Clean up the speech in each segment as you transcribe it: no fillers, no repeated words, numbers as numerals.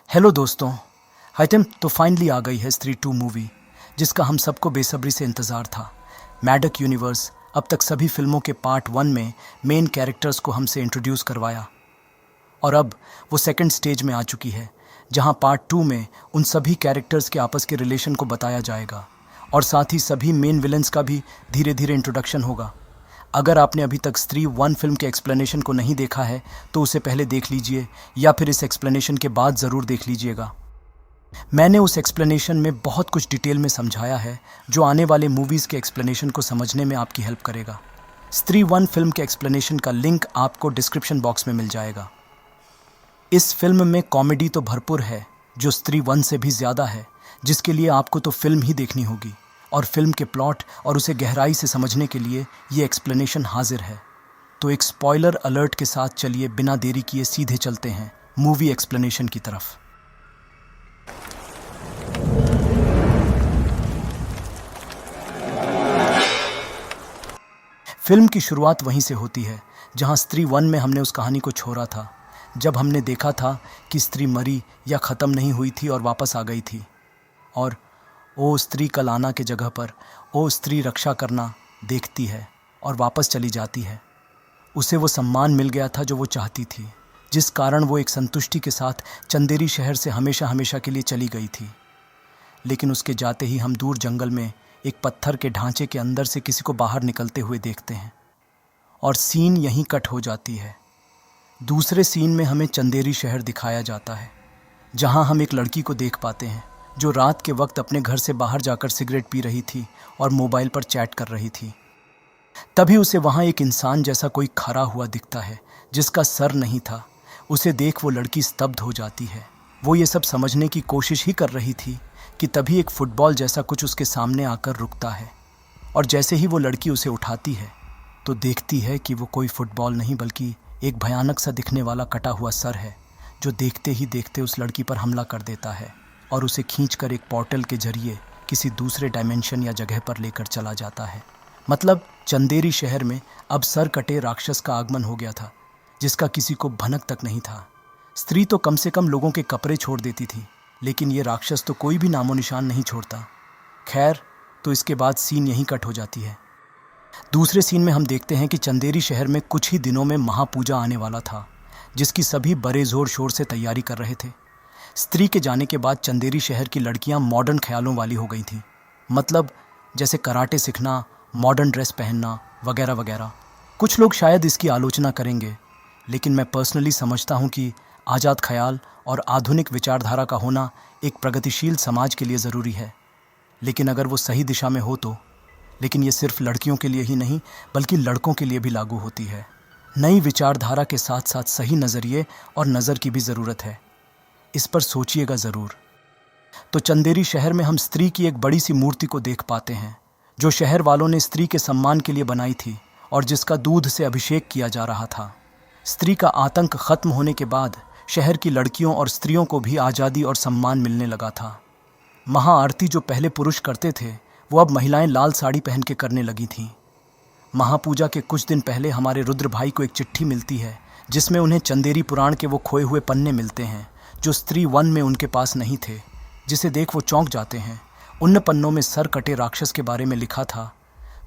Hello दोस्तों। हाइटम तो finally आ गई है स्त्री 2 मूवी, जिसका हम सबको बेसब्री से इंतज़ार था। मैडक यूनिवर्स अब तक सभी फिल्मों के पार्ट 1 में मेन कैरेक्टर्स को हमसे इंट्रोड्यूस करवाया, और अब वो सेकंड स्टेज में आ चुकी है, जहां पार्ट 2 में उन सभी कैरेक्टर्स के आपस के रिलेशन को बताया जाएगा, और साथ ही सभी मेन विलन्स का भी धीरे धीरे इंट्रोडक्शन होगा। अगर आपने अभी तक स्त्री 1 फिल्म के एक्सप्लेनेशन को नहीं देखा है तो उसे पहले देख लीजिए, या फिर इस एक्सप्लेनेशन के बाद ज़रूर देख लीजिएगा। मैंने उस एक्सप्लेनेशन में बहुत कुछ डिटेल में समझाया है, जो आने वाले मूवीज़ के एक्सप्लेनेशन को समझने में आपकी हेल्प करेगा। स्त्री 1 फिल्म के एक्सप्लेनेशन का लिंक आपको डिस्क्रिप्शन बॉक्स में मिल जाएगा। इस फिल्म में कॉमेडी तो भरपूर है, जो स्त्री 1 से भी ज़्यादा है, जिसके लिए आपको तो फिल्म ही देखनी होगी, और फिल्म के प्लॉट और उसे गहराई से समझने के लिए ये एक्सप्लेनेशन हाजिर है। तो एक स्पॉइलर अलर्ट के साथ चलिए बिना देरी किए सीधे चलते हैं मूवी एक्सप्लेनेशन की तरफ। फिल्म की शुरुआत वहीं से होती है जहां स्त्री 1 में हमने उस कहानी को छोड़ा था, जब हमने देखा था कि स्त्री मरी या ख़त्म नहीं हुई थी और वापस आ गई थी, और ओ स्त्री कल आना के जगह पर ओ स्त्री रक्षा करना देखती है और वापस चली जाती है। उसे वो सम्मान मिल गया था जो वो चाहती थी, जिस कारण वो एक संतुष्टि के साथ चंदेरी शहर से हमेशा हमेशा के लिए चली गई थी। लेकिन उसके जाते ही हम दूर जंगल में एक पत्थर के ढांचे के अंदर से किसी को बाहर निकलते हुए देखते हैं, और सीन यहीं कट हो जाती है। दूसरे सीन में हमें चंदेरी शहर दिखाया जाता है, जहां हम एक लड़की को देख पाते हैं जो रात के वक्त अपने घर से बाहर जाकर सिगरेट पी रही थी और मोबाइल पर चैट कर रही थी। तभी उसे वहां एक इंसान जैसा कोई खड़ा हुआ दिखता है, जिसका सर नहीं था। उसे देख वो लड़की स्तब्ध हो जाती है। वो ये सब समझने की कोशिश ही कर रही थी कि तभी एक फुटबॉल जैसा कुछ उसके सामने आकर रुकता है, और जैसे ही वो लड़की उसे उठाती है तो देखती है कि वो कोई फुटबॉल नहीं बल्कि एक भयानक सा दिखने वाला कटा हुआ सर है, जो देखते ही देखते उस लड़की पर हमला कर देता है और उसे खींचकर एक पोर्टल के जरिए किसी दूसरे डायमेंशन या जगह पर लेकर चला जाता है। मतलब चंदेरी शहर में अब सर कटे राक्षस का आगमन हो गया था, जिसका किसी को भनक तक नहीं था। स्त्री तो कम से कम लोगों के कपड़े छोड़ देती थी, लेकिन ये राक्षस तो कोई भी नामो निशान नहीं छोड़ता। खैर, तो इसके बाद सीन यहीं कट हो जाती है। दूसरे सीन में हम देखते हैं कि चंदेरी शहर में कुछ ही दिनों में महापूजा आने वाला था, जिसकी सभी बड़े ज़ोर शोर से तैयारी कर रहे थे। स्त्री के जाने के बाद चंदेरी शहर की लड़कियां मॉडर्न ख्यालों वाली हो गई थीं, मतलब जैसे कराटे सीखना, मॉडर्न ड्रेस पहनना वगैरह वगैरह। कुछ लोग शायद इसकी आलोचना करेंगे, लेकिन मैं पर्सनली समझता हूँ कि आज़ाद ख्याल और आधुनिक विचारधारा का होना एक प्रगतिशील समाज के लिए ज़रूरी है, लेकिन अगर वो सही दिशा में हो तो। लेकिन ये सिर्फ लड़कियों के लिए ही नहीं बल्कि लड़कों के लिए भी लागू होती है। नई विचारधारा के साथ साथ सही नज़रिए और नज़र की भी ज़रूरत है। इस पर सोचिएगा ज़रूर। तो चंदेरी शहर में हम स्त्री की एक बड़ी सी मूर्ति को देख पाते हैं, जो शहर वालों ने स्त्री के सम्मान के लिए बनाई थी और जिसका दूध से अभिषेक किया जा रहा था। स्त्री का आतंक खत्म होने के बाद शहर की लड़कियों और स्त्रियों को भी आज़ादी और सम्मान मिलने लगा था। महाआरती जो पहले पुरुष करते थे, वो अब महिलाएं लाल साड़ी पहन के करने लगी थीं। महापूजा के कुछ दिन पहले हमारे रुद्र भाई को एक चिट्ठी मिलती है, जिसमें उन्हें चंदेरी पुराण के वो खोए हुए पन्ने मिलते हैं जो स्त्री 1 में उनके पास नहीं थे, जिसे देख वो चौंक जाते हैं। उन पन्नों में सर कटे राक्षस के बारे में लिखा था।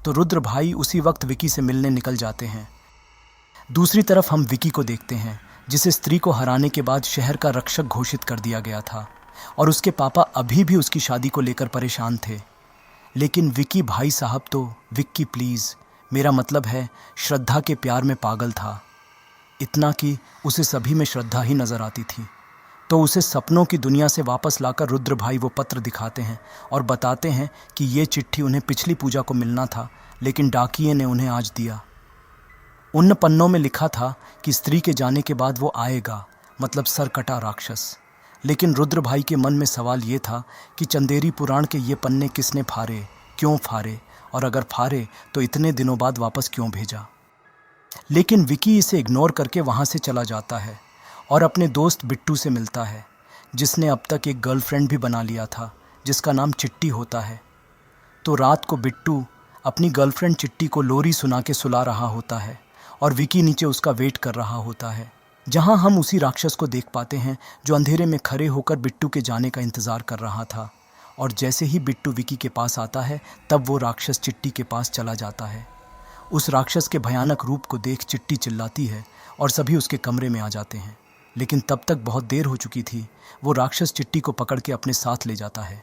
तो रुद्र भाई उसी वक्त विकी से मिलने निकल जाते हैं। दूसरी तरफ हम विकी को देखते हैं, जिसे स्त्री को हराने के बाद शहर का रक्षक घोषित कर दिया गया था, और उसके पापा अभी भी उसकी शादी को लेकर परेशान थे। लेकिन विकी भाई साहब तो विक्की प्लीज़, मेरा मतलब है श्रद्धा के प्यार में पागल था, इतना कि उसे सभी में श्रद्धा ही नज़र आती थी। तो उसे सपनों की दुनिया से वापस लाकर रुद्र भाई वो पत्र दिखाते हैं और बताते हैं कि ये चिट्ठी उन्हें पिछली पूजा को मिलना था, लेकिन डाकिये ने उन्हें आज दिया। उन पन्नों में लिखा था कि स्त्री के जाने के बाद वो आएगा, मतलब सर कटा राक्षस। लेकिन रुद्र भाई के मन में सवाल ये था कि चंदेरी पुराण के ये पन्ने किसने फाड़े, क्यों फाड़े, और अगर फाड़े तो इतने दिनों बाद वापस क्यों भेजा। लेकिन विकी इसे इग्नोर करके वहाँ से चला जाता है और अपने दोस्त बिट्टू से मिलता है, जिसने अब तक एक गर्लफ्रेंड भी बना लिया था, जिसका नाम चिट्टी होता है। तो रात को बिट्टू अपनी गर्लफ्रेंड चिट्टी को लोरी सुना के सुला रहा होता है, और विकी नीचे उसका वेट कर रहा होता है। जहां हम उसी राक्षस को देख पाते हैं जो अंधेरे में खड़े होकर बिट्टू के जाने का इंतज़ार कर रहा था। और जैसे ही बिट्टू विकी के पास आता है तब वो राक्षस चिट्टी के पास चला जाता है। उस राक्षस के भयानक रूप को देख चिट्टी चिल्लाती है और सभी उसके कमरे में आ जाते हैं। लेकिन तब तक बहुत देर हो चुकी थी। वो राक्षस चिट्टी को पकड़ के अपने साथ ले जाता है।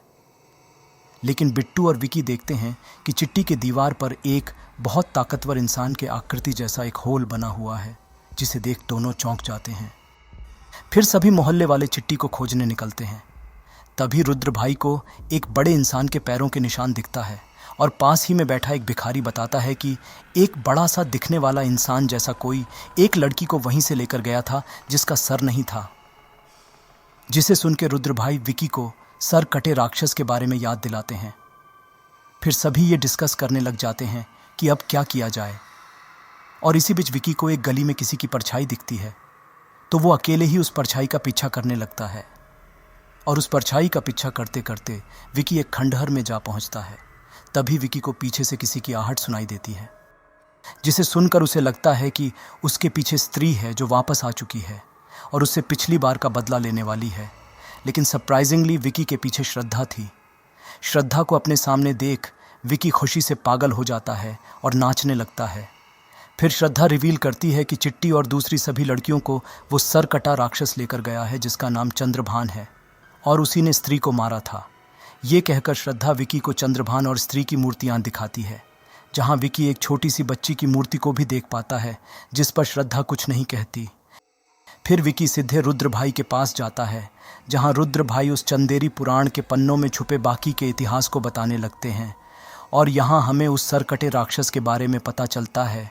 लेकिन बिट्टू और विकी देखते हैं कि चिट्टी के दीवार पर एक बहुत ताकतवर इंसान के आकृति जैसा एक होल बना हुआ है, जिसे देख दोनों चौंक जाते हैं। फिर सभी मोहल्ले वाले चिट्टी को खोजने निकलते हैं। तभी रुद्र भाई को एक बड़े इंसान के पैरों के निशान दिखता है और पास ही में बैठा एक भिखारी बताता है कि एक बड़ा सा दिखने वाला इंसान जैसा कोई एक लड़की को वहीं से लेकर गया था जिसका सर नहीं था। जिसे सुन के रुद्र भाई विकी को सर कटे राक्षस के बारे में याद दिलाते हैं। फिर सभी ये डिस्कस करने लग जाते हैं कि अब क्या किया जाए। और इसी बीच विकी को एक गली में किसी की परछाई दिखती है, तो वो अकेले ही उस परछाई का पीछा करने लगता है। और उस परछाई का पीछा करते करते विकी एक खंडहर में जा पहुंचता है। तभी विकी को पीछे से किसी की आहट सुनाई देती है, जिसे सुनकर उसे लगता है कि उसके पीछे स्त्री है जो वापस आ चुकी है और उससे पिछली बार का बदला लेने वाली है। लेकिन सरप्राइजिंगली विकी के पीछे श्रद्धा थी। श्रद्धा को अपने सामने देख विकी खुशी से पागल हो जाता है और नाचने लगता है। फिर श्रद्धा रिवील करती है कि चिट्टी और दूसरी सभी लड़कियों को वो सर कटा राक्षस लेकर गया है जिसका नाम चंद्रभान है और उसी ने स्त्री को मारा था। ये कहकर श्रद्धा विकी को चंद्रभान और स्त्री की मूर्तियां दिखाती है, जहां विकी एक छोटी सी बच्ची की मूर्ति को भी देख पाता है जिस पर श्रद्धा कुछ नहीं कहती। फिर विकी सीधे रुद्र भाई के पास जाता है, जहां रुद्र भाई उस चंदेरी पुराण के पन्नों में छुपे बाकी के इतिहास को बताने लगते हैं। और यहाँ हमें उस सरकटे राक्षस के बारे में पता चलता है।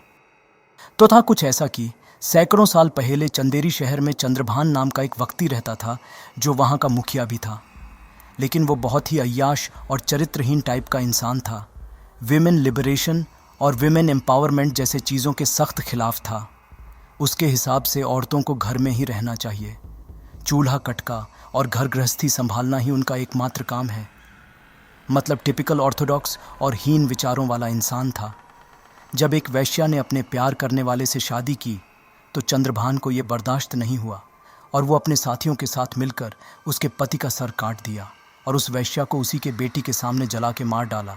तो था कुछ ऐसा कि सैकड़ों साल पहले चंदेरी शहर में चंद्रभान नाम का एक व्यक्ति रहता था, जो वहाँ का मुखिया भी था। लेकिन वो बहुत ही अय्याश और चरित्रहीन टाइप का इंसान था। विमेन लिबरेशन और विमेन एम्पावरमेंट जैसे चीज़ों के सख्त खिलाफ था। उसके हिसाब से औरतों को घर में ही रहना चाहिए। चूल्हा कटका और घर गृहस्थी संभालना ही उनका एकमात्र काम है। मतलब टिपिकल ऑर्थोडॉक्स और हीन विचारों वाला इंसान था। जब एक वैश्या ने अपने प्यार करने वाले से शादी की तो चंद्रभान को ये बर्दाश्त नहीं हुआ और वो अपने साथियों के साथ मिलकर उसके पति का सर काट दिया और उस वैश्या को उसी के बेटी के सामने जला के मार डाला।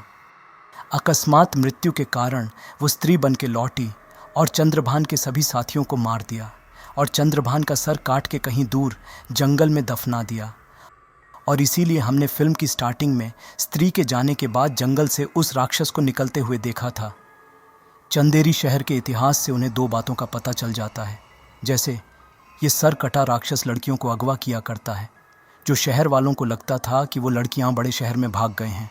अकस्मात मृत्यु के कारण वो स्त्री बन के लौटी और चंद्रभान के सभी साथियों को मार दिया और चंद्रभान का सर काट के कहीं दूर जंगल में दफना दिया। और इसीलिए हमने फिल्म की स्टार्टिंग में स्त्री के जाने के बाद जंगल से उस राक्षस को निकलते हुए देखा था। चंदेरी शहर के इतिहास से उन्हें दो बातों का पता चल जाता है। जैसे ये सर कटा राक्षस लड़कियों को अगवा किया करता है, जो शहर वालों को लगता था कि वो लड़कियां बड़े शहर में भाग गए हैं।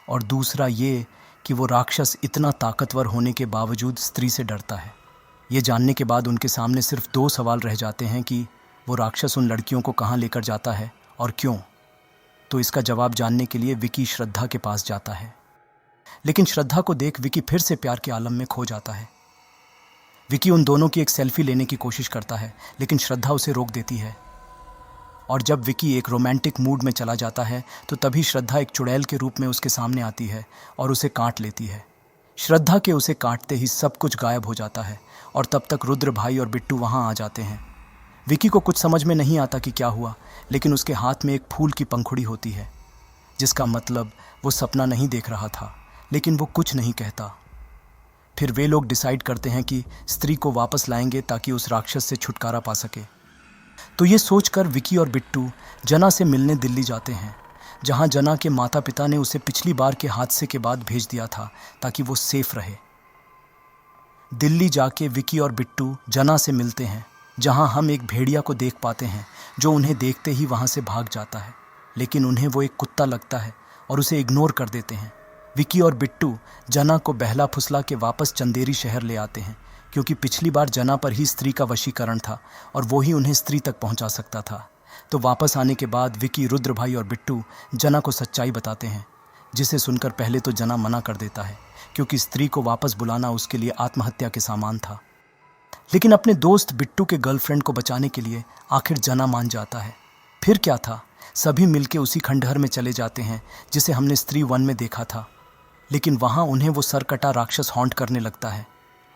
और दूसरा ये कि वो राक्षस इतना ताकतवर होने के बावजूद स्त्री से डरता है। ये जानने के बाद उनके सामने सिर्फ दो सवाल रह जाते हैं कि वो राक्षस उन लड़कियों को कहाँ लेकर जाता है और क्यों। तो इसका जवाब जानने के लिए विकी श्रद्धा के पास जाता है। लेकिन श्रद्धा को देख विकी फिर से प्यार के आलम में खो जाता है। विकी उन दोनों की एक सेल्फी लेने की कोशिश करता है, लेकिन श्रद्धा उसे रोक देती है। और जब विकी एक रोमांटिक मूड में चला जाता है तो तभी श्रद्धा एक चुड़ैल के रूप में उसके सामने आती है और उसे काट लेती है। श्रद्धा के उसे काटते ही सब कुछ गायब हो जाता है और तब तक रुद्र भाई और बिट्टू वहाँ आ जाते हैं। विकी को कुछ समझ में नहीं आता कि क्या हुआ, लेकिन उसके हाथ में एक फूल की पंखुड़ी होती है, जिसका मतलब वो सपना नहीं देख रहा था, लेकिन वो कुछ नहीं कहता। फिर वे लोग डिसाइड करते हैं कि स्त्री को वापस लाएंगे ताकि उस राक्षस से छुटकारा पा सके। तो ये सोचकर विकी और बिट्टू जना से मिलने दिल्ली जाते हैं, जहां जना के माता पिता ने उसे पिछली बार के हादसे के बाद भेज दिया था ताकि वो सेफ रहे। दिल्ली जाके विकी और बिट्टू जना से मिलते हैं, जहां हम एक भेड़िया को देख पाते हैं जो उन्हें देखते ही वहां से भाग जाता है। लेकिन उन्हें वो एक कुत्ता लगता है और उसे इग्नोर कर देते हैं। विकी और बिट्टू जना को बहला फुसला के वापस चंदेरी शहर ले आते हैं, क्योंकि पिछली बार जना पर ही स्त्री का वशीकरण था और वो ही उन्हें स्त्री तक पहुंचा सकता था। तो वापस आने के बाद विकी, रुद्र भाई और बिट्टू जना को सच्चाई बताते हैं, जिसे सुनकर पहले तो जना मना कर देता है, क्योंकि स्त्री को वापस बुलाना उसके लिए आत्महत्या के समान था। लेकिन अपने दोस्त बिट्टू के गर्लफ्रेंड को बचाने के लिए आखिर जना मान जाता है। फिर क्या था, सभी मिलके उसी खंडहर में चले जाते हैं जिसे हमने स्त्री 1 में देखा था। लेकिन वहाँ उन्हें वो सरकटा राक्षस हॉन्ट करने लगता है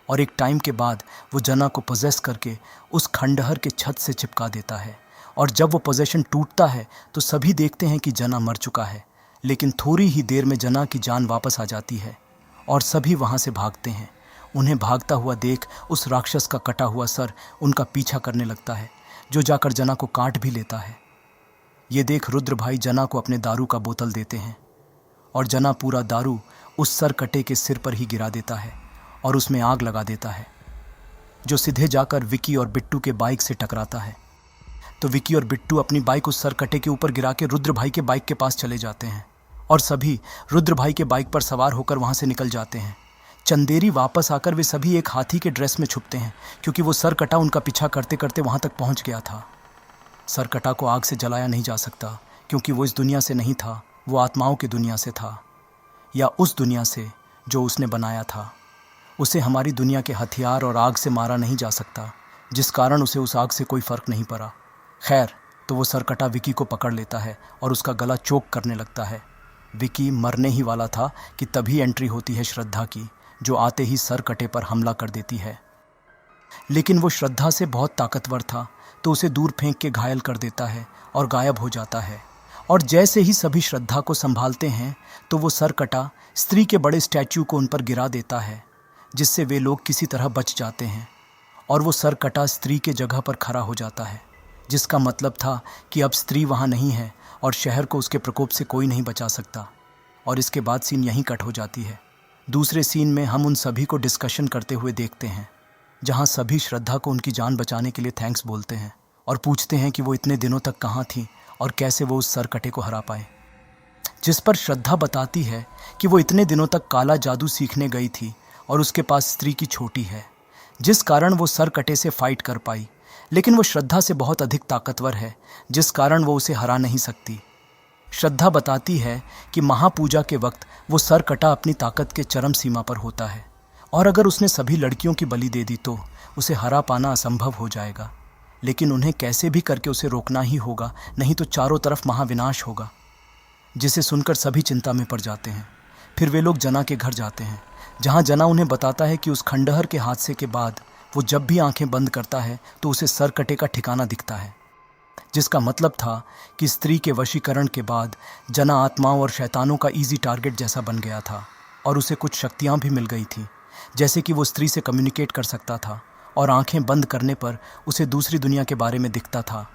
और एक टाइम के बाद वो जना को पोजेस करके उस खंडहर के छत से चिपका देता है। और जब वो पोजेशन टूटता है तो सभी देखते हैं कि जना मर चुका है, लेकिन थोड़ी ही देर में जना की जान वापस आ जाती है और सभी वहाँ से भागते हैं। उन्हें भागता हुआ देख उस राक्षस का कटा हुआ सर उनका पीछा करने लगता है, जो जाकर जना को काट भी लेता है। ये देख रुद्र भाई जना को अपने दारू का बोतल देते हैं और जना पूरा दारू उस सर कटे के सिर पर ही गिरा देता है और उसमें आग लगा देता है, जो सीधे जाकर विकी और बिट्टू के बाइक से टकराता है। तो विकी और बिट्टू अपनी बाइक उस सर कटे के ऊपर गिरा के रुद्र भाई के बाइक के पास चले जाते हैं और सभी रुद्र भाई के बाइक पर सवार होकर वहाँ से निकल जाते हैं। चंदेरी वापस आकर वे सभी एक हाथी के ड्रेस में छुपते हैं, क्योंकि वो सर कटा उनका पीछा करते करते वहाँ तक पहुँच गया था। सर कटा को आग से जलाया नहीं जा सकता, क्योंकि वो इस दुनिया से नहीं था, वो आत्माओं की दुनिया से था, या उस दुनिया से जो उसने बनाया था। उसे हमारी दुनिया के हथियार और आग से मारा नहीं जा सकता, जिस कारण उसे उस आग से कोई फ़र्क नहीं पड़ा। खैर, तो वो सरकटा विकी को पकड़ लेता है और उसका गला चोक करने लगता है। विकी मरने ही वाला था कि तभी एंट्री होती है श्रद्धा की, जो आते ही सरकटे पर हमला कर देती है। लेकिन वो श्रद्धा से बहुत ताकतवर था, तो उसे दूर फेंक के घायल कर देता है और गायब हो जाता है। और जैसे ही सभी श्रद्धा को संभालते हैं तो वो सरकटा स्त्री के बड़े स्टैच्यू को उन पर गिरा देता है, जिससे वे लोग किसी तरह बच जाते हैं। और वो सरकटा स्त्री के जगह पर खड़ा हो जाता है, जिसका मतलब था कि अब स्त्री वहाँ नहीं है और शहर को उसके प्रकोप से कोई नहीं बचा सकता। और इसके बाद सीन यहीं कट हो जाती है। दूसरे सीन में हम उन सभी को डिस्कशन करते हुए देखते हैं, जहाँ सभी श्रद्धा को उनकी जान बचाने के लिए थैंक्स बोलते हैं और पूछते हैं कि वो इतने दिनों तक कहाँ थी और कैसे वो उस सरकटे को हरा पाए। जिस पर श्रद्धा बताती है कि वो इतने दिनों तक काला जादू सीखने गई थी और उसके पास स्त्री की छोटी है, जिस कारण वो सरकटे से फाइट कर पाई। लेकिन वो श्रद्धा से बहुत अधिक ताकतवर है, जिस कारण वो उसे हरा नहीं सकती। श्रद्धा बताती है कि महापूजा के वक्त वो सरकटा अपनी ताकत के चरम सीमा पर होता है और अगर उसने सभी लड़कियों की बलि दे दी तो उसे हरा पाना असंभव हो जाएगा। लेकिन उन्हें कैसे भी करके उसे रोकना ही होगा, नहीं तो चारों तरफ महाविनाश होगा। जिसे सुनकर सभी चिंता में पड़ जाते हैं। फिर वे लोग जना के घर जाते हैं, जहाँ जना उन्हें बताता है कि उस खंडहर के हादसे के बाद वो जब भी आंखें बंद करता है तो उसे सरकटे का ठिकाना दिखता है, जिसका मतलब था कि स्त्री के वशीकरण के बाद जना आत्माओं और शैतानों का ईजी टारगेट जैसा बन गया था और उसे कुछ शक्तियाँ भी मिल गई थी, जैसे कि वो स्त्री से कम्युनिकेट कर सकता था और आंखें बंद करने पर उसे दूसरी दुनिया के बारे में दिखता था,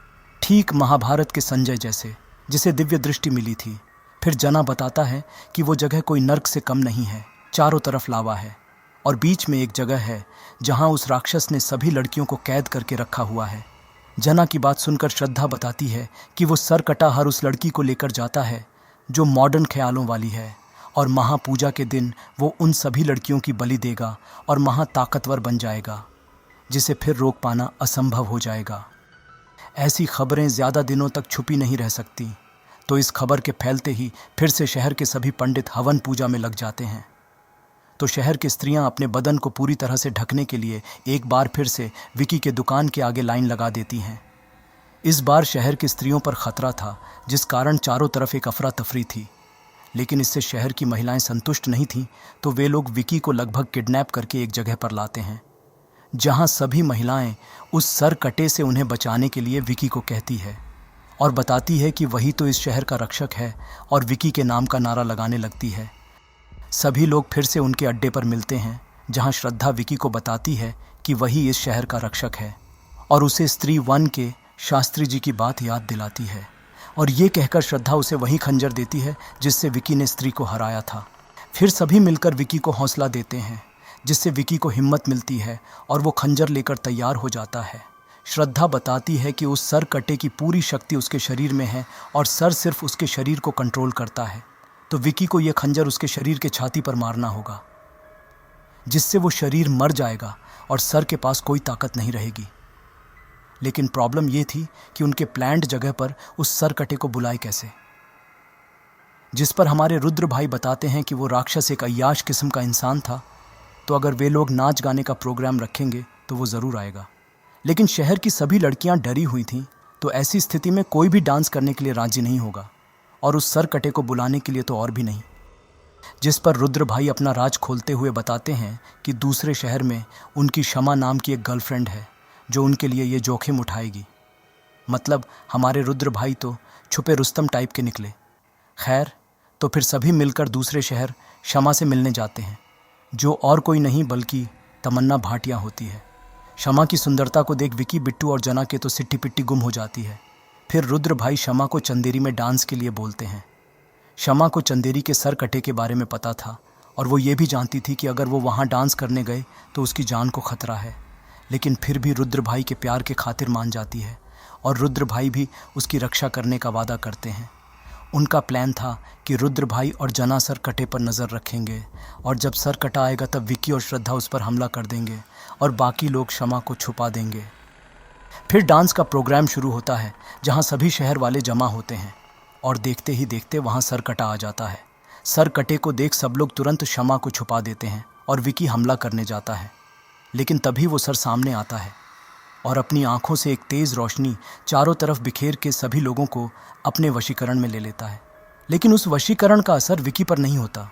ठीक महाभारत के संजय जैसे, जिसे दिव्य दृष्टि मिली थी। फिर जना बताता है कि वो जगह कोई नर्क से कम नहीं है, चारों तरफ लावा है और बीच में एक जगह है जहां उस राक्षस ने सभी लड़कियों को कैद करके रखा हुआ है। जना की बात सुनकर श्रद्धा बताती है कि वो सरकटा हर उस लड़की को लेकर जाता है जो मॉडर्न ख्यालों वाली है और महापूजा के दिन वो उन सभी लड़कियों की बलि देगा और महा ताकतवर बन जाएगा, जिसे फिर रोक पाना असंभव हो जाएगा। ऐसी खबरें ज़्यादा दिनों तक छुपी नहीं रह सकती, तो इस खबर के फैलते ही फिर से शहर के सभी पंडित हवन पूजा में लग जाते हैं। तो शहर की स्त्रियां अपने बदन को पूरी तरह से ढकने के लिए एक बार फिर से विकी के दुकान के आगे लाइन लगा देती हैं। इस बार शहर की स्त्रियों पर खतरा था, जिस कारण चारों तरफ एक अफरा तफरी थी। लेकिन इससे शहर की महिलाएं संतुष्ट नहीं थीं, तो वे लोग विकी को लगभग किडनैप करके एक जगह पर लाते हैं, जहां सभी महिलाएं उस सरकटे से उन्हें बचाने के लिए विकी को कहती है और बताती है कि वही तो इस शहर का रक्षक है, और विकी के नाम का नारा लगाने लगती है। सभी लोग फिर से उनके अड्डे पर मिलते हैं, जहां श्रद्धा विकी को बताती है कि वही इस शहर का रक्षक है और उसे स्त्री 1 के शास्त्री जी की बात याद दिलाती है। और ये कहकर श्रद्धा उसे वही खंजर देती है जिससे विकी ने स्त्री को हराया था। फिर सभी मिलकर विकी को हौसला देते हैं, जिससे विकी को हिम्मत मिलती है और वो खंजर लेकर तैयार हो जाता है। श्रद्धा बताती है कि उस सरकटे की पूरी शक्ति उसके शरीर में है और सर सिर्फ उसके शरीर को कंट्रोल करता है। तो विकी को यह खंजर उसके शरीर के छाती पर मारना होगा, जिससे वो शरीर मर जाएगा और सर के पास कोई ताकत नहीं रहेगी। लेकिन प्रॉब्लम ये थी कि उनके प्लान्ड जगह पर उस सरकटे को बुलाए कैसे, जिस पर हमारे रुद्र भाई बताते हैं कि वो राक्षस एक अय्याश किस्म का इंसान था, तो अगर वे लोग नाच गाने का प्रोग्राम रखेंगे तो वो ज़रूर आएगा। लेकिन शहर की सभी लड़कियां डरी हुई थीं, तो ऐसी स्थिति में कोई भी डांस करने के लिए राजी नहीं होगा, और उस सरकटे को बुलाने के लिए तो और भी नहीं। जिस पर रुद्र भाई अपना राज खोलते हुए बताते हैं कि दूसरे शहर में उनकी शमा नाम की एक गर्लफ्रेंड है जो उनके लिए ये जोखिम उठाएगी। मतलब हमारे रुद्र भाई तो छुपे रुस्तम टाइप के निकले। खैर, तो फिर सभी मिलकर दूसरे शहर शमा से मिलने जाते हैं, जो और कोई नहीं बल्कि तमन्ना भाटिया होती है। शमा की सुंदरता को देख विकी, बिट्टू और जना के तो सिट्टी पिट्टी गुम हो जाती है। फिर रुद्र भाई शमा को चंदेरी में डांस के लिए बोलते हैं। शमा को चंदेरी के सर कटे के बारे में पता था और वो ये भी जानती थी कि अगर वो वहाँ डांस करने गए तो उसकी जान को खतरा है, लेकिन फिर भी रुद्र भाई के प्यार के खातिर मान जाती है और रुद्र भाई भी उसकी रक्षा करने का वादा करते हैं। उनका प्लान था कि रुद्र भाई और जना सर कटे पर नज़र रखेंगे और जब सर कटा आएगा तब विकी और श्रद्धा उस पर हमला कर देंगे और बाकी लोग शमा को छुपा देंगे। फिर डांस का प्रोग्राम शुरू होता है जहाँ सभी शहर वाले जमा होते हैं और देखते ही देखते वहाँ सर कटा आ जाता है। सर कटे को देख सब लोग तुरंत शमा को छुपा देते हैं और विकी हमला करने जाता है, लेकिन तभी वो सर सामने आता है और अपनी आंखों से एक तेज़ रोशनी चारों तरफ बिखेर के सभी लोगों को अपने वशीकरण में ले लेता है। लेकिन उस वशीकरण का असर विकी पर नहीं होता,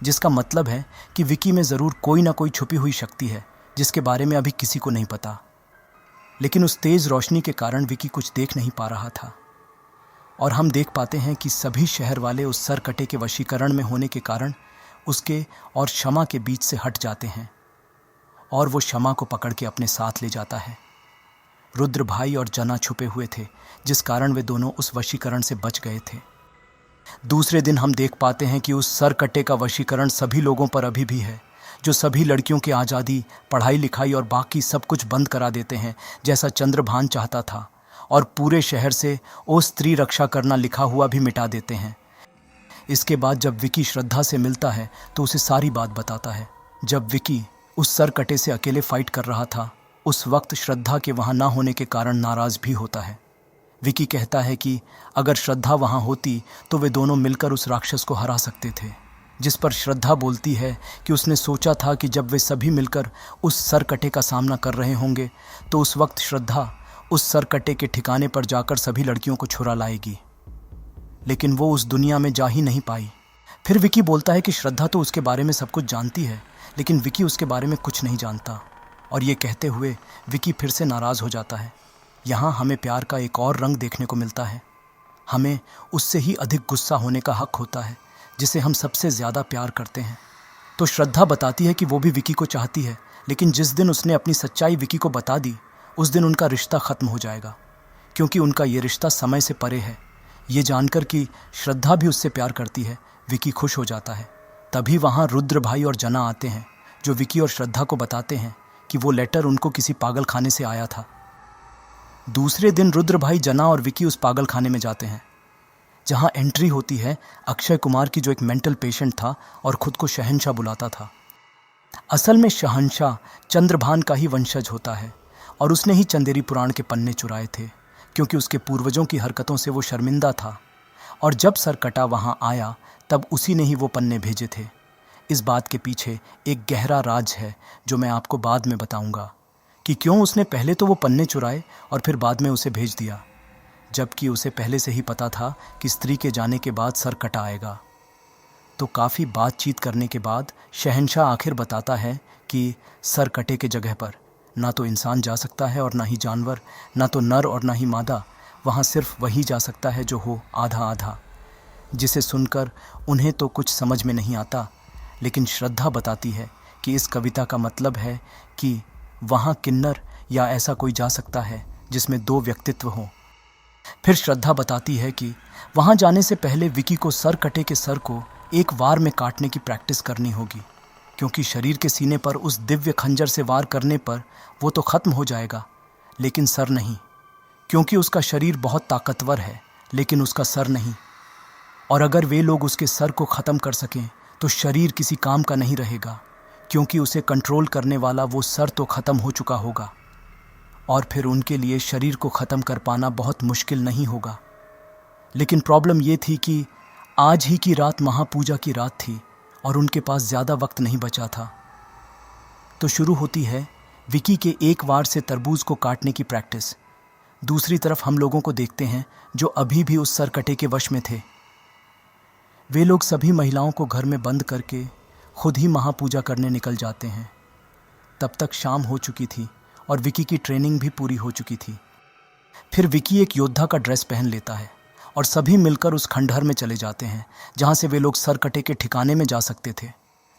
जिसका मतलब है कि विकी में ज़रूर कोई ना कोई छुपी हुई शक्ति है जिसके बारे में अभी किसी को नहीं पता। लेकिन उस तेज़ रोशनी के कारण विकी कुछ देख नहीं पा रहा था और हम देख पाते हैं कि सभी शहर वाले उस सर कटे के वशीकरण में होने के कारण उसके और शमा के बीच से हट जाते हैं और वो शमा को पकड़ के अपने साथ ले जाता है। रुद्र भाई और जना छुपे हुए थे, जिस कारण वे दोनों उस वशीकरण से बच गए थे। दूसरे दिन हम देख पाते हैं कि उस सर कटे का वशीकरण सभी लोगों पर अभी भी है, जो सभी लड़कियों की आज़ादी, पढ़ाई लिखाई और बाकी सब कुछ बंद करा देते हैं, जैसा चंद्रभान चाहता था, और पूरे शहर से ओ स्त्री रक्षा करना लिखा हुआ भी मिटा देते हैं। इसके बाद जब विकी श्रद्धा से मिलता है तो उसे सारी बात बताता है। जब विकी उस सर कटे से अकेले फाइट कर रहा था, उस वक्त श्रद्धा के वहाँ ना होने के कारण नाराज़ भी होता है। विकी कहता है कि अगर श्रद्धा वहाँ होती तो वे दोनों मिलकर उस राक्षस को हरा सकते थे, जिस पर श्रद्धा बोलती है कि उसने सोचा था कि जब वे सभी मिलकर उस सर कटे का सामना कर रहे होंगे तो उस वक्त श्रद्धा उस सर कटे के ठिकाने पर जाकर सभी लड़कियों को छुड़ा लाएगी, लेकिन वो उस दुनिया में जा ही नहीं पाई। फिर विकी बोलता है कि श्रद्धा तो उसके बारे में सब कुछ जानती है, लेकिन विकी उसके बारे में कुछ नहीं जानता, और ये कहते हुए विकी फिर से नाराज़ हो जाता है। यहाँ हमें प्यार का एक और रंग देखने को मिलता है। हमें उससे ही अधिक गुस्सा होने का हक होता है जिसे हम सबसे ज़्यादा प्यार करते हैं। तो श्रद्धा बताती है कि वो भी विकी को चाहती है, लेकिन जिस दिन उसने अपनी सच्चाई विकी को बता दी उस दिन उनका रिश्ता ख़त्म हो जाएगा, क्योंकि उनका ये रिश्ता समय से परे है। ये जानकर कि श्रद्धा भी उससे प्यार करती है, विकी खुश हो जाता है। तभी वहाँ रुद्र भाई और जना आते हैं, जो विकी और श्रद्धा को बताते हैं कि वो लेटर उनको किसी पागल खाने से आया था। दूसरे दिन रुद्र भाई, जना और विकी उस पागल खाने में जाते हैं, जहाँ एंट्री होती है अक्षय कुमार की, जो एक मेंटल पेशेंट था और ख़ुद को शहंशाह बुलाता था। असल में शहंशाह चंद्रभान का ही वंशज होता है और उसने ही चंदेरी पुराण के पन्ने चुराए थे, क्योंकि उसके पूर्वजों की हरकतों से वो शर्मिंदा था, और जब सर कटा वहाँ आया तब उसी ने ही वो पन्ने भेजे थे। इस बात के पीछे एक गहरा राज है जो मैं आपको बाद में बताऊंगा कि क्यों उसने पहले तो वो पन्ने चुराए और फिर बाद में उसे भेज दिया, जबकि उसे पहले से ही पता था कि स्त्री के जाने के बाद सर कटा आएगा। तो काफ़ी बातचीत करने के बाद शहंशाह आखिर बताता है कि सर कटे के जगह पर ना तो इंसान जा सकता है और ना ही जानवर, ना तो नर और ना ही मादा, वहाँ सिर्फ वही जा सकता है जो हो आधा आधा। जिसे सुनकर उन्हें तो कुछ समझ में नहीं आता, लेकिन श्रद्धा बताती है कि इस कविता का मतलब है कि वहाँ किन्नर या ऐसा कोई जा सकता है जिसमें दो व्यक्तित्व हों। फिर श्रद्धा बताती है कि वहाँ जाने से पहले विकी को सर कटे के सर को एक वार में काटने की प्रैक्टिस करनी होगी, क्योंकि शरीर के सीने पर उस दिव्य खंजर से वार करने पर वो तो ख़त्म हो जाएगा, लेकिन सर नहीं, क्योंकि उसका शरीर बहुत ताकतवर है लेकिन उसका सर नहीं। और अगर वे लोग उसके सर को ख़त्म कर सकें तो शरीर किसी काम का नहीं रहेगा, क्योंकि उसे कंट्रोल करने वाला वो सर तो ख़त्म हो चुका होगा, और फिर उनके लिए शरीर को ख़त्म कर पाना बहुत मुश्किल नहीं होगा। लेकिन प्रॉब्लम ये थी कि आज ही की रात महापूजा की रात थी और उनके पास ज़्यादा वक्त नहीं बचा था। तो शुरू होती है विकी के एक वार से तरबूज को काटने की प्रैक्टिस। दूसरी तरफ हम लोगों को देखते हैं जो अभी भी उस सर कटे के वश में थे। वे लोग सभी महिलाओं को घर में बंद करके खुद ही महापूजा करने निकल जाते हैं। तब तक शाम हो चुकी थी और विकी की ट्रेनिंग भी पूरी हो चुकी थी। फिर विकी एक योद्धा का ड्रेस पहन लेता है और सभी मिलकर उस खंडहर में चले जाते हैं जहाँ से वे लोग सरकटे के ठिकाने में जा सकते थे।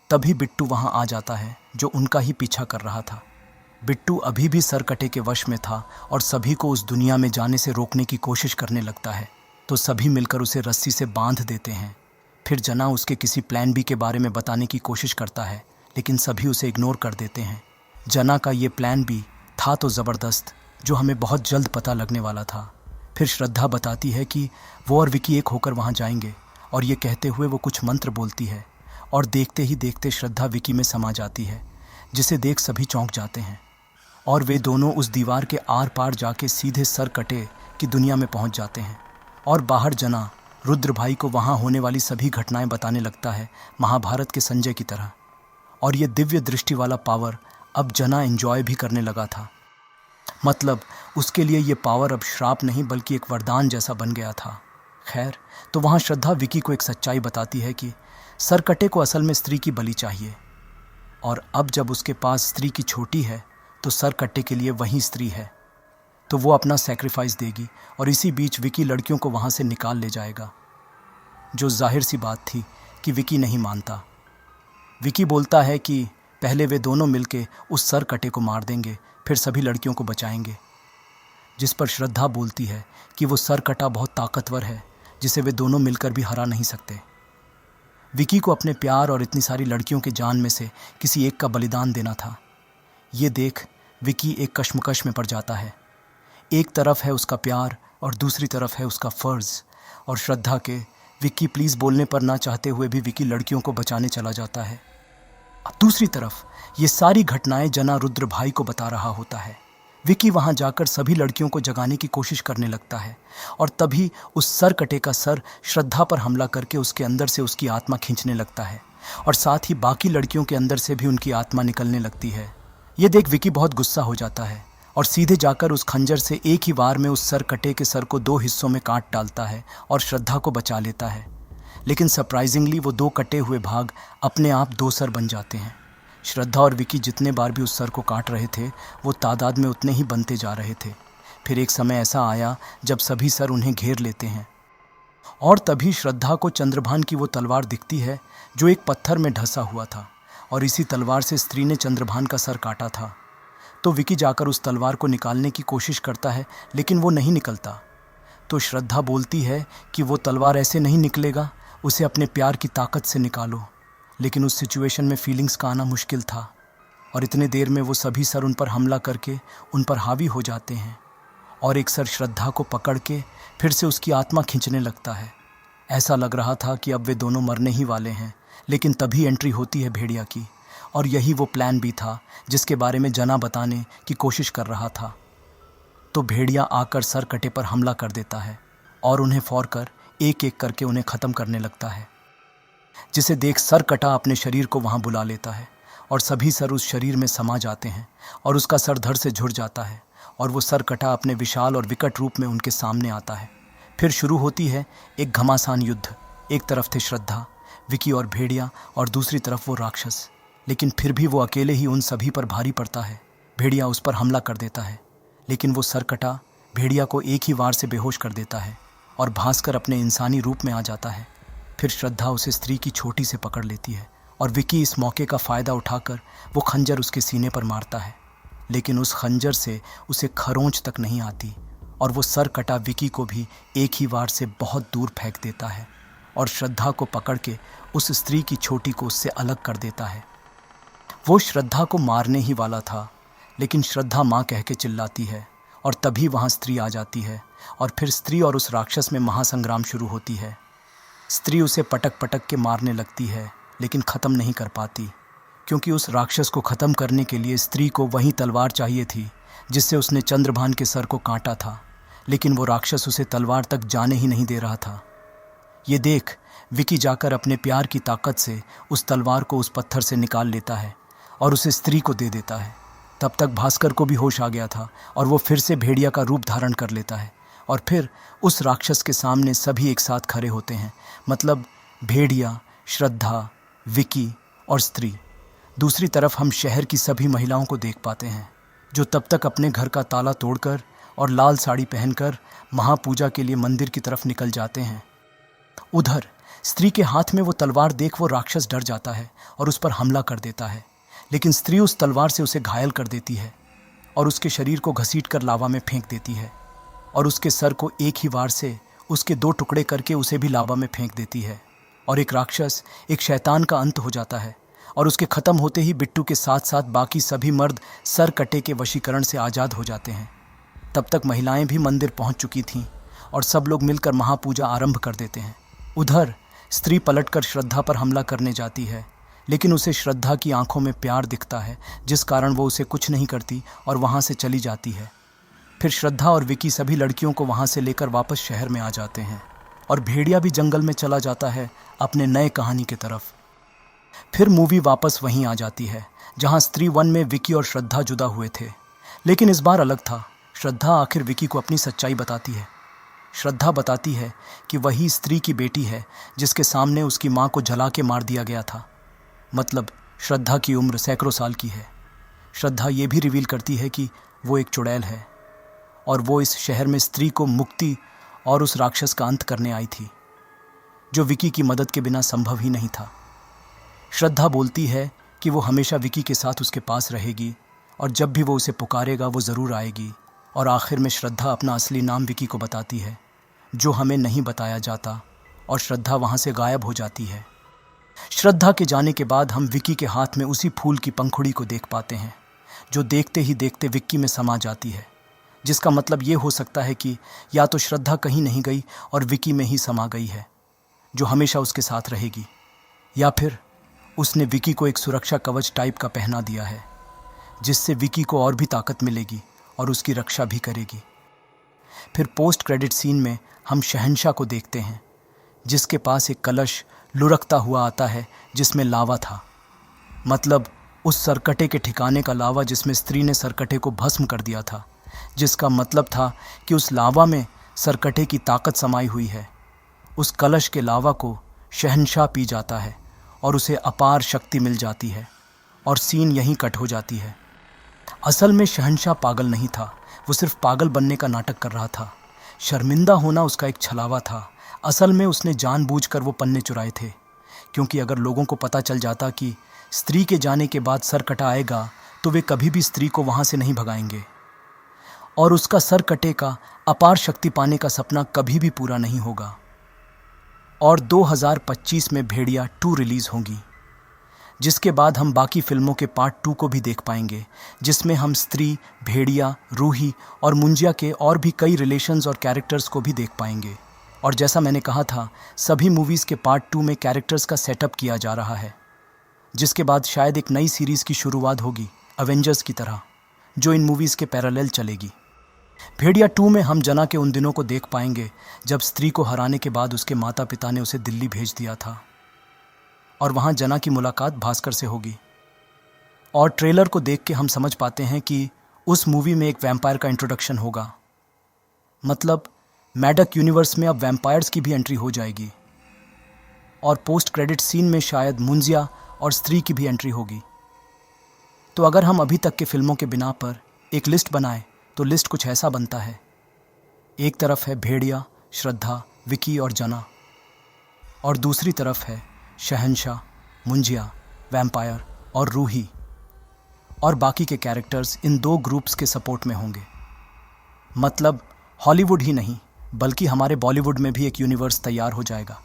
तभी बिट्टू वहाँ आ जाता है जो उनका ही पीछा कर रहा था। बिट्टू अभी भी सरकटे के वश में था और सभी को उस दुनिया में जाने से रोकने की कोशिश करने लगता है। तो सभी मिलकर उसे रस्सी से बांध देते हैं। फिर जना उसके किसी प्लान बी के बारे में बताने की कोशिश करता है, लेकिन सभी उसे इग्नोर कर देते हैं। जना का ये प्लान बी था तो ज़बरदस्त, जो हमें बहुत जल्द पता लगने वाला था। फिर श्रद्धा बताती है कि वो और विकी एक होकर वहाँ जाएंगे और ये कहते हुए वो कुछ मंत्र बोलती है और देखते ही देखते श्रद्धा विकी में समा जाती है, जिसे देख सभी चौंक जाते हैं और वे दोनों उस दीवार के आर पार जाके सीधे सरकटे की दुनिया में पहुँच जाते हैं। और बाहर जना रुद्र भाई को वहाँ होने वाली सभी घटनाएं बताने लगता है, महाभारत के संजय की तरह। और ये दिव्य दृष्टि वाला पावर अब जना एंजॉय भी करने लगा था। मतलब उसके लिए ये पावर अब श्राप नहीं बल्कि एक वरदान जैसा बन गया था। खैर, तो वहाँ श्रद्धा विकी को एक सच्चाई बताती है कि सरकटे को असल में स्त्री की बलि चाहिए, और अब जब उसके पास स्त्री की छोटी है तो सरकटे के लिए वही स्त्री है, तो वो अपना सैक्रिफाइस देगी और इसी बीच विकी लड़कियों को वहाँ से निकाल ले जाएगा। जो जाहिर सी बात थी कि विकी नहीं मानता। विकी बोलता है कि पहले वे दोनों मिलके उस सरकटे को मार देंगे, फिर सभी लड़कियों को बचाएंगे। जिस पर श्रद्धा बोलती है कि वो सरकटा बहुत ताकतवर है, जिसे वे दोनों मिलकर भी हरा नहीं सकते। विकी को अपने प्यार और इतनी सारी लड़कियों के जान में से किसी एक का बलिदान देना था। ये देख विकी एक कश्मकश में पड़ जाता है। एक तरफ है उसका प्यार और दूसरी तरफ है उसका फ़र्ज़। और श्रद्धा के विकी प्लीज़ बोलने पर ना चाहते हुए भी विकी लड़कियों को बचाने चला जाता है। दूसरी तरफ ये सारी घटनाएं जना रुद्र भाई को बता रहा होता है। विकी वहां जाकर सभी लड़कियों को जगाने की कोशिश करने लगता है और तभी उस सरकटे का सर श्रद्धा पर हमला करके उसके अंदर से उसकी आत्मा खींचने लगता है और साथ ही बाकी लड़कियों के अंदर से भी उनकी आत्मा निकलने लगती है। ये देख विकी बहुत गुस्सा हो जाता है और सीधे जाकर उस खंजर से एक ही वार में उस सरकटे के सर को 2 हिस्सों में काट डालता है और श्रद्धा को बचा लेता है। लेकिन सरप्राइजिंगली वो 2 कटे हुए भाग अपने आप 2 सर बन जाते हैं। श्रद्धा और विकी जितने बार भी उस सर को काट रहे थे वो तादाद में उतने ही बनते जा रहे थे। फिर एक समय ऐसा आया जब सभी सर उन्हें घेर लेते हैं और तभी श्रद्धा को चंद्रभान की वो तलवार दिखती है जो एक पत्थर में ढसा हुआ था, और इसी तलवार से स्त्री ने चंद्रभान का सर काटा था। तो विकी जाकर उस तलवार को निकालने की कोशिश करता है, लेकिन वो नहीं निकलता। तो श्रद्धा बोलती है कि वो तलवार ऐसे नहीं निकलेगा, उसे अपने प्यार की ताकत से निकालो। लेकिन उस सिचुएशन में फीलिंग्स का आना मुश्किल था और इतने देर में वो सभी सर उन पर हमला करके उन पर हावी हो जाते हैं और एक सर श्रद्धा को पकड़ के फिर से उसकी आत्मा खींचने लगता है। ऐसा लग रहा था कि अब वे दोनों मरने ही वाले हैं, लेकिन तभी एंट्री होती है भेड़िया की, और यही वो प्लान भी था जिसके बारे में जना बताने की कोशिश कर रहा था। तो भेड़िया आकर सरकटे पर हमला कर देता है और उन्हें फोड़ कर एक एक करके उन्हें ख़त्म करने लगता है, जिसे देख सरकटा अपने शरीर को वहाँ बुला लेता है और सभी सर उस शरीर में समा जाते हैं और उसका सर धड़ से जुड़ जाता है और वो सरकटा अपने विशाल और विकट रूप में उनके सामने आता है। फिर शुरू होती है एक घमासान युद्ध। एक तरफ थे श्रद्धा, विकी और भेड़िया और दूसरी तरफ वो राक्षस, लेकिन फिर भी वो अकेले ही उन सभी पर भारी पड़ता है। भेड़िया उस पर हमला कर देता है, लेकिन वो सरकटा भेड़िया को एक ही वार से बेहोश कर देता है और भास्कर अपने इंसानी रूप में आ जाता है। फिर श्रद्धा उसे स्त्री की छोटी से पकड़ लेती है और विकी इस मौके का फ़ायदा उठाकर वो खंजर उसके सीने पर मारता है, लेकिन उस खंजर से उसे खरोंच तक नहीं आती और वो सरकटा विकी को भी एक ही वार से बहुत दूर फेंक देता है और श्रद्धा को पकड़ के उस स्त्री की छोटी को उससे अलग कर देता है। वो श्रद्धा को मारने ही वाला था, लेकिन श्रद्धा माँ कह के चिल्लाती है और तभी वहाँ स्त्री आ जाती है और फिर स्त्री और उस राक्षस में महासंग्राम शुरू होती है। स्त्री उसे पटक पटक के मारने लगती है, लेकिन ख़त्म नहीं कर पाती, क्योंकि उस राक्षस को ख़त्म करने के लिए स्त्री को वही तलवार चाहिए थी जिससे उसने चंद्रभान के सर को काटा था, लेकिन वो राक्षस उसे तलवार तक जाने ही नहीं दे रहा था। ये देख विकी जाकर अपने प्यार की ताकत से उस तलवार को उस पत्थर से निकाल लेता है और उसे स्त्री को दे देता है। तब तक भास्कर को भी होश आ गया था और वो फिर से भेड़िया का रूप धारण कर लेता है और फिर उस राक्षस के सामने सभी एक साथ खड़े होते हैं। मतलब भेड़िया, श्रद्धा, विकी और स्त्री। दूसरी तरफ हम शहर की सभी महिलाओं को देख पाते हैं जो तब तक अपने घर का ताला तोड़कर और लाल साड़ी पहनकर महापूजा के लिए मंदिर की तरफ निकल जाते हैं। उधर स्त्री के हाथ में वो तलवार देख वो राक्षस डर जाता है और उस पर हमला कर देता है, लेकिन स्त्री उस तलवार से उसे घायल कर देती है और उसके शरीर को घसीटकर लावा में फेंक देती है और उसके सर को एक ही वार से उसके 2 टुकड़े करके उसे भी लावा में फेंक देती है। और एक राक्षस, एक शैतान का अंत हो जाता है और उसके ख़त्म होते ही बिट्टू के साथ साथ बाकी सभी मर्द सर कटे के वशीकरण से आज़ाद हो जाते हैं। तब तक महिलाएं भी मंदिर पहुंच चुकी थीं और सब लोग मिलकर महापूजा आरंभ कर देते हैं। उधर स्त्री पलटकर श्रद्धा पर हमला करने जाती है, लेकिन उसे श्रद्धा की आंखों में प्यार दिखता है, जिस कारण वो उसे कुछ नहीं करती और वहाँ से चली जाती है। फिर श्रद्धा और विकी सभी लड़कियों को वहाँ से लेकर वापस शहर में आ जाते हैं और भेड़िया भी जंगल में चला जाता है अपने नए कहानी की तरफ। फिर मूवी वापस वहीं आ जाती है जहाँ स्त्री 1 में विकी और श्रद्धा जुदा हुए थे, लेकिन इस बार अलग था। श्रद्धा आखिर विकी को अपनी सच्चाई बताती है। श्रद्धा बताती है कि वही स्त्री की बेटी है जिसके सामने उसकी माँ को जला के मार दिया गया था। मतलब श्रद्धा की उम्र सैकड़ों साल की है। श्रद्धा ये भी रिवील करती है कि वो एक चुड़ैल है और वो इस शहर में स्त्री को मुक्ति और उस राक्षस का अंत करने आई थी, जो विकी की मदद के बिना संभव ही नहीं था। श्रद्धा बोलती है कि वो हमेशा विकी के साथ उसके पास रहेगी और जब भी वो उसे पुकारेगा वो ज़रूर आएगी। और आखिर में श्रद्धा अपना असली नाम विकी को बताती है, जो हमें नहीं बताया जाता, और श्रद्धा वहाँ से गायब हो जाती है। श्रद्धा के जाने के बाद हम विकी के हाथ में उसी फूल की पंखुड़ी को देख पाते हैं, जो देखते ही देखते विक्की में समा जाती है, जिसका मतलब ये हो सकता है कि या तो श्रद्धा कहीं नहीं गई और विकी में ही समा गई है, जो हमेशा उसके साथ रहेगी, या फिर उसने विकी को एक सुरक्षा कवच टाइप का पहना दिया है, जिससे विकी को और भी ताकत मिलेगी और उसकी रक्षा भी करेगी। फिर पोस्ट क्रेडिट सीन में हम शहंशाह को देखते हैं, जिसके पास एक कलश लुढ़कता हुआ आता है जिसमें लावा था। मतलब उस सरकटे के ठिकाने का लावा जिसमें स्त्री ने सरकटे को भस्म कर दिया था, जिसका मतलब था कि उस लावा में सरकटे की ताकत समाई हुई है। उस कलश के लावा को शहंशाह पी जाता है और उसे अपार शक्ति मिल जाती है और सीन यहीं कट हो जाती है। असल में शहंशाह पागल नहीं था, वो सिर्फ पागल बनने का नाटक कर रहा था। शर्मिंदा होना उसका एक छलावा था। असल में उसने जानबूझकर वो पन्ने चुराए थे, क्योंकि अगर लोगों को पता चल जाता कि स्त्री के जाने के बाद सर कटा आएगा तो वे कभी भी स्त्री को वहाँ से नहीं भगाएंगे और उसका सर कटे का अपार शक्ति पाने का सपना कभी भी पूरा नहीं होगा। और 2025 में भेड़िया 2 रिलीज़ होंगी, जिसके बाद हम बाकी फिल्मों के पार्ट 2 को भी देख पाएंगे, जिसमें हम स्त्री, भेड़िया, रूही और मुंजिया के और भी कई रिलेशंस और कैरेक्टर्स को भी देख पाएंगे। और जैसा मैंने कहा था, सभी मूवीज़ के पार्ट 2 में कैरेक्टर्स का सेटअप किया जा रहा है, जिसके बाद शायद एक नई सीरीज़ की शुरुआत होगी अवेंजर्स की तरह, जो इन मूवीज़ के पैरेलल चलेगी। भेड़िया 2 में हम जना के उन दिनों को देख पाएंगे जब स्त्री को हराने के बाद उसके माता पिता ने उसे दिल्ली भेज दिया था और वहाँ जना की मुलाकात भास्कर से होगी। और ट्रेलर को देख के हम समझ पाते हैं कि उस मूवी में एक वैम्पायर का इंट्रोडक्शन होगा। मतलब मैडक यूनिवर्स में अब वैम्पायर्स की भी एंट्री हो जाएगी और पोस्ट क्रेडिट सीन में शायद मुंजिया और स्त्री की भी एंट्री होगी। तो अगर हम अभी तक के फिल्मों के बिना पर एक लिस्ट बनाएं तो लिस्ट कुछ ऐसा बनता है। एक तरफ है भेड़िया, श्रद्धा, विकी और जना, और दूसरी तरफ है शहंशाह, मुंजिया, वैम्पायर और रूही, और बाकी के कैरेक्टर्स इन 2 ग्रुप्स के सपोर्ट में होंगे। मतलब हॉलीवुड ही नहीं बल्कि हमारे बॉलीवुड में भी एक यूनिवर्स तैयार हो जाएगा,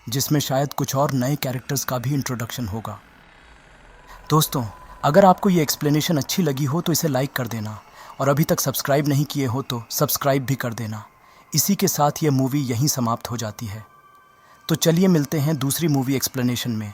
जिसमें शायद कुछ और नए कैरेक्टर्स का भी इंट्रोडक्शन होगा। दोस्तों, अगर आपको ये एक्सप्लेनेशन अच्छी लगी हो तो इसे लाइक कर देना, और अभी तक सब्सक्राइब नहीं किए हो तो सब्सक्राइब भी कर देना। इसी के साथ ये मूवी यहीं समाप्त हो जाती है। तो चलिए मिलते हैं दूसरी मूवी एक्सप्लेनेशन में।